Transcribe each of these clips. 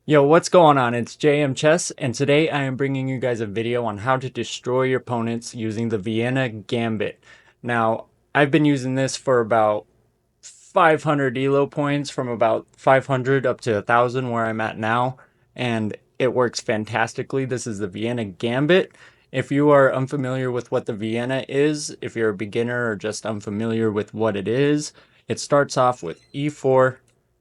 Yo, what's going on? It's JM Chess, and today I am bringing you guys a video on how to destroy your opponents using the Vienna Gambit. Now, I've been using this for about 500 elo points, from about 500 up to 1,000 where I'm at now, and it works fantastically. This is the Vienna Gambit. If you are unfamiliar with what the Vienna is, if you're a beginner or just unfamiliar with what it is, it starts off with e4,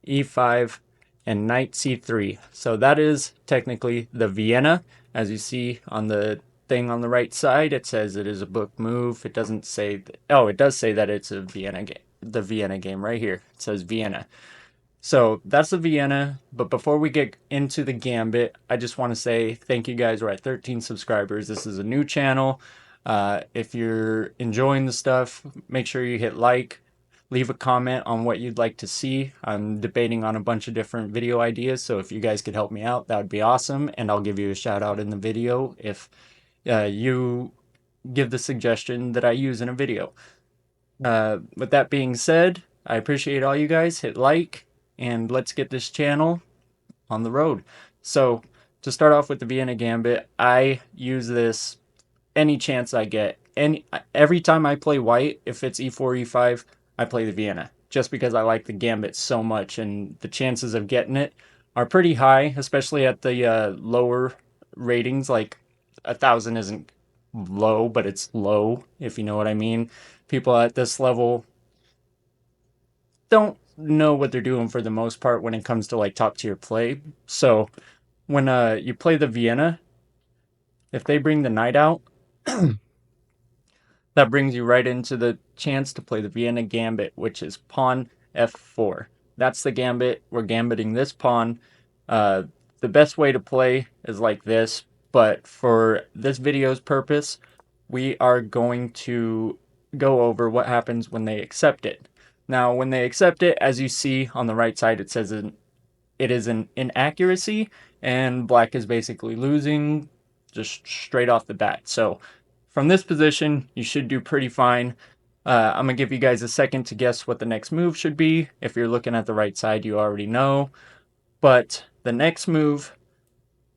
e5, and knight c3. So that is technically the Vienna. As you see on the thing on the right side, it says it is a book move. It doesn't say, oh, it does say that it's a Vienna game. The Vienna game right here. It says Vienna. So that's the Vienna. But before we get into the Gambit, I just want to say thank you guys. We're at 13 subscribers. This is a new channel. If you're enjoying the stuff, make sure you hit like, leave a comment on what you'd like to see. I'm debating on a bunch of different video ideas, so if you guys could help me out, that would be awesome, and I'll give you a shout out in the video if you give the suggestion that I use in a video. With that being said, I appreciate all you guys. Hit like, and let's get this channel on the road. So, to start off with the Vienna Gambit, I use this any chance I get. Every time I play white, if it's e4, e5, I play the Vienna, just because I like the Gambit so much, and the chances of getting it are pretty high, especially at the lower ratings. Like 1,000 isn't low, but it's low, if you know what I mean. People at this level don't know what they're doing for the most part when it comes to like top tier play. So when you play the Vienna, if they bring the knight out, that brings you right into the chance to play the Vienna Gambit, which is pawn f4. That's the gambit. We're gambiting this pawn. Uh, the best way to play is like this, but for this video's purpose, we are going to go over what happens when they accept it. Now, when they accept it, as you see on the right side, it says it is an inaccuracy, and black is basically losing just straight off the bat. So from this position, you should do pretty fine. I'm going to give you guys a second to guess what the next move should be. If you're looking at the right side, you already know. But the next move,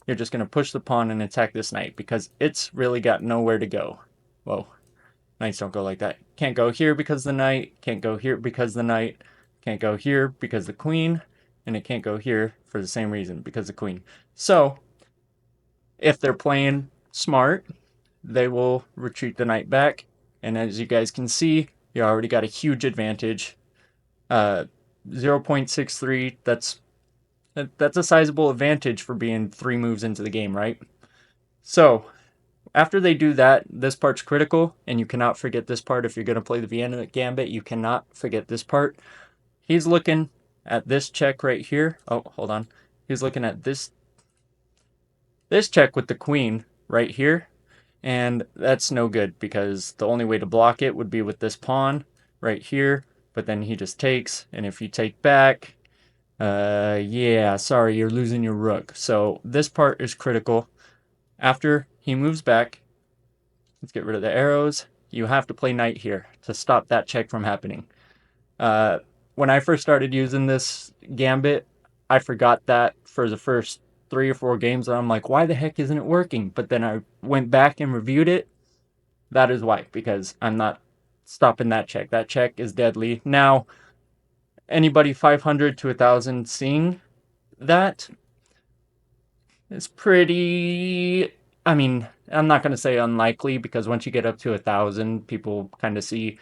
you're just going to push the pawn and attack this knight because it's really got nowhere to go. Whoa, knights don't go like that. Can't go here because the knight, can't go here because the knight, can't go here because the queen, and it can't go here for the same reason, because the queen. So, if they're playing smart, they will retreat the knight back, and as you guys can see, you already got a huge advantage. 0.63, that's a sizable advantage for being 3 moves into the game, right? So, after they do that, this part's critical, and you cannot forget this part. If you're going to play the Vienna Gambit, you cannot forget this part. He's looking at this check right here. Oh, hold on. He's looking at this check with the queen right here, and that's no good because the only way to block it would be with this pawn right here, but then he just takes, and if you take back, yeah, sorry, you're losing your rook. So this part is critical. After he moves back, let's get rid of the arrows. You have to play knight here to stop that check from happening. Uh, when I first started using this gambit, I forgot that for the first 3 or 4 games, and I'm like, why the heck isn't it working? But then I went back and reviewed it. That is why, because I'm not stopping that check. That check is deadly. Now, anybody 500 to 1,000 seeing that is pretty. I mean, I'm not going to say unlikely, because once you get up to 1,000, people kind of see,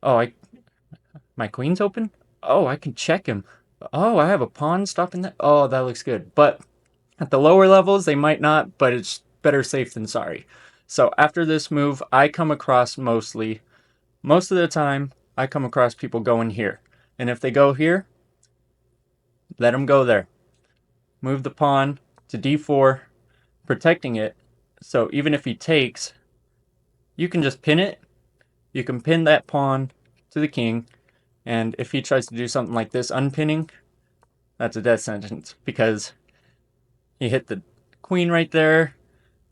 oh, my queen's open? Oh, I can check him. Oh, I have a pawn stopping that. Oh, that looks good. But at the lower levels, they might not, but it's better safe than sorry. So after this move, I come across most of the time, I come across people going here. And if they go here, let them go there. Move the pawn to d4, protecting it. So even if he takes, you can just pin it. You can pin that pawn to the king. And if he tries to do something like this, unpinning, that's a death sentence, because he hit the queen right there.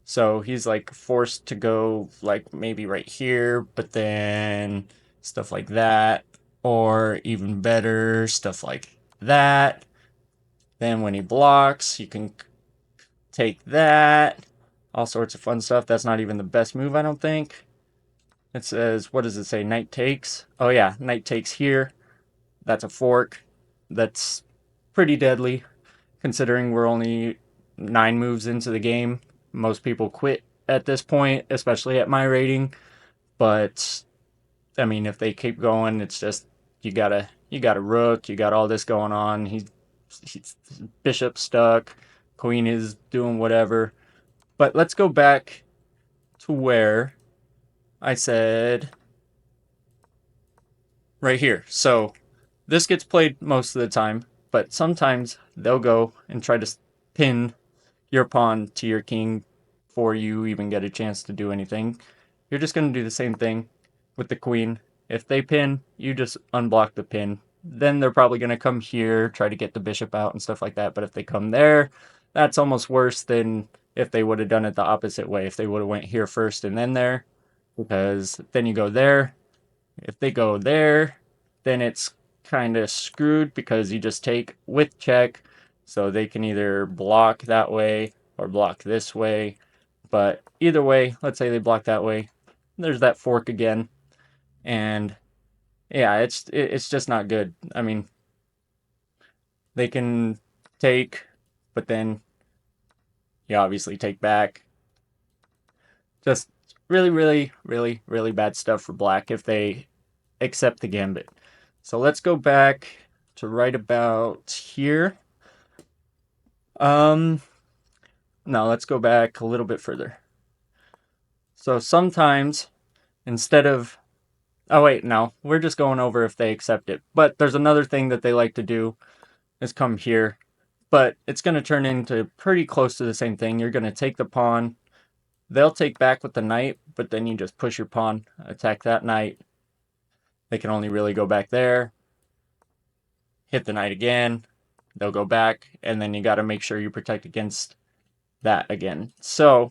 So he's like forced to go like maybe right here, but then stuff like that, or even better, stuff like that. Then when he blocks, you can take that. All sorts of fun stuff. That's not even the best move, I don't think. It says, what does it say? Knight takes. Oh yeah, knight takes here. That's a fork. That's pretty deadly, considering we're only 9 moves into the game. Most people quit at this point, especially at my rating. But I mean, if they keep going, it's just you got a rook, you got all this going on. He's bishop stuck, queen is doing whatever. But let's go back to where I said right here. So this gets played most of the time, but sometimes they'll go and try to pin your pawn to your king before you even get a chance to do anything. You're just going to do the same thing with the queen. If they pin, you just unblock the pin. Then they're probably going to come here, try to get the bishop out and stuff like that. But if they come there, that's almost worse than if they would have done it the opposite way. If they would have went here first and then there, because then you go there. If they go there, then it's kind of screwed because you just take with check. So they can either block that way or block this way. But either way, let's say they block that way. There's that fork again. And yeah, it's just not good. I mean, they can take, but then you obviously take back. Just really, really, really, really bad stuff for black if they accept the gambit. So let's go back to right about here. No, let's go back a little bit further. So sometimes instead of, oh wait, no, we're just going over if they accept it. But there's another thing that they like to do is come here, but it's going to turn into pretty close to the same thing. You're going to take the pawn. They'll take back with the knight, but then you just push your pawn, attack that knight. They can only really go back there. Hit the knight again. They'll go back, and then you got to make sure you protect against that again. So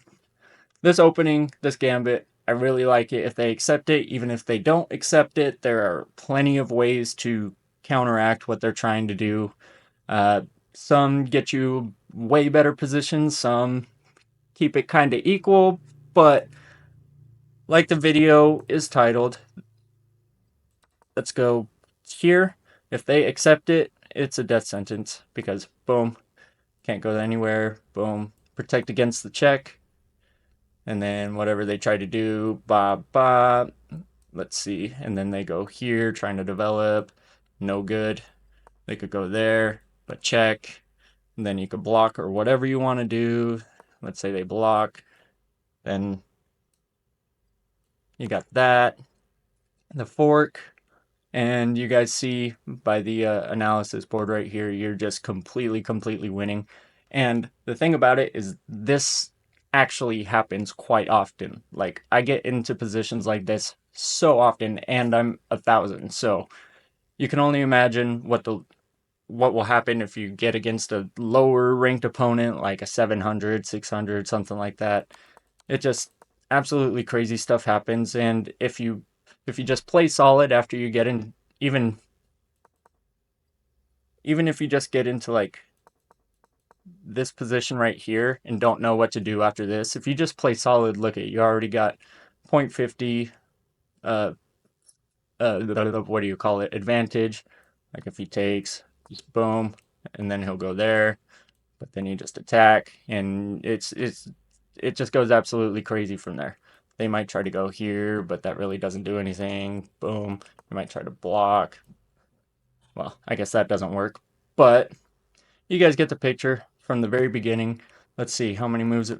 this opening, this gambit, I really like it. If they accept it, even if they don't accept it, there are plenty of ways to counteract what they're trying to do. Some get you way better positions, some keep it kind of equal, but like the video is titled, let's go here. If they accept it, it's a death sentence because boom, can't go anywhere, boom, protect against the check, and then whatever they try to do, let's see, and then they go here trying to develop, no good. They could go there, but check, and then you could block or whatever you want to do. Let's say they block, then you got that, the fork, and you guys see by the analysis board right here, you're just completely winning. And the thing about it is this actually happens quite often. Like I get into positions like this so often and I'm 1,000. So you can only imagine what will happen if you get against a lower ranked opponent like a 700, 600, something like that. It just absolutely crazy stuff happens, and if you just play solid after you get in, even if you just get into like this position right here and don't know what to do after this, if you just play solid, look at you already got 0.50 uh what do you call it, advantage. Like if he takes, just boom, and then he'll go there, but then you just attack, and it just goes absolutely crazy from there. They might try to go here, but that really doesn't do anything. Boom. You might try to block. Well, I guess that doesn't work, but you guys get the picture from the very beginning. Let's see how many moves it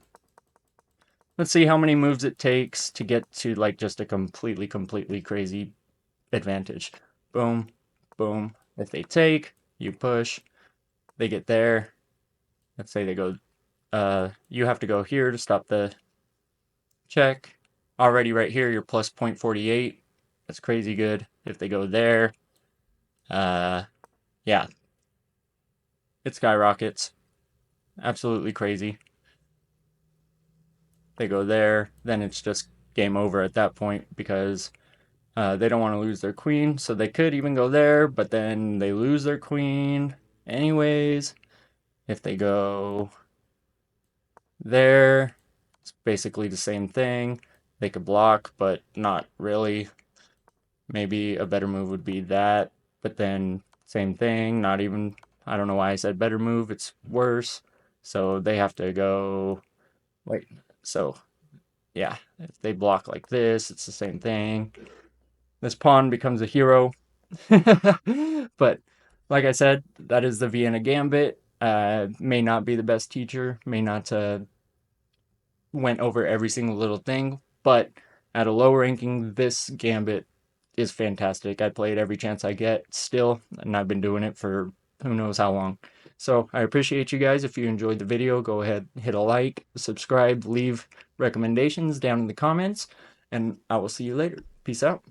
takes to get to like just a completely crazy advantage. Boom, boom. If they take, you push. They get there. Let's say they go. You have to go here to stop the check. Already right here, you're plus 0.48. That's crazy good. If they go there, yeah, it skyrockets. Absolutely crazy. They go there, then it's just game over at that point because they don't want to lose their queen. So they could even go there, but then they lose their queen anyways. If they go there, it's basically the same thing. They could block, but not really. Maybe a better move would be that, but then same thing, not even, I don't know why I said better move, it's worse. So they have to go, wait, so yeah, if they block like this, it's the same thing. This pawn becomes a hero. But like I said, that is the Vienna Gambit. May not be the best teacher, may not went over every single little thing, but at a low ranking, this gambit is fantastic. I play it every chance I get still, and I've been doing it for who knows how long. So I appreciate you guys. If you enjoyed the video, go ahead, hit a like, subscribe, leave recommendations down in the comments, and I will see you later. Peace out.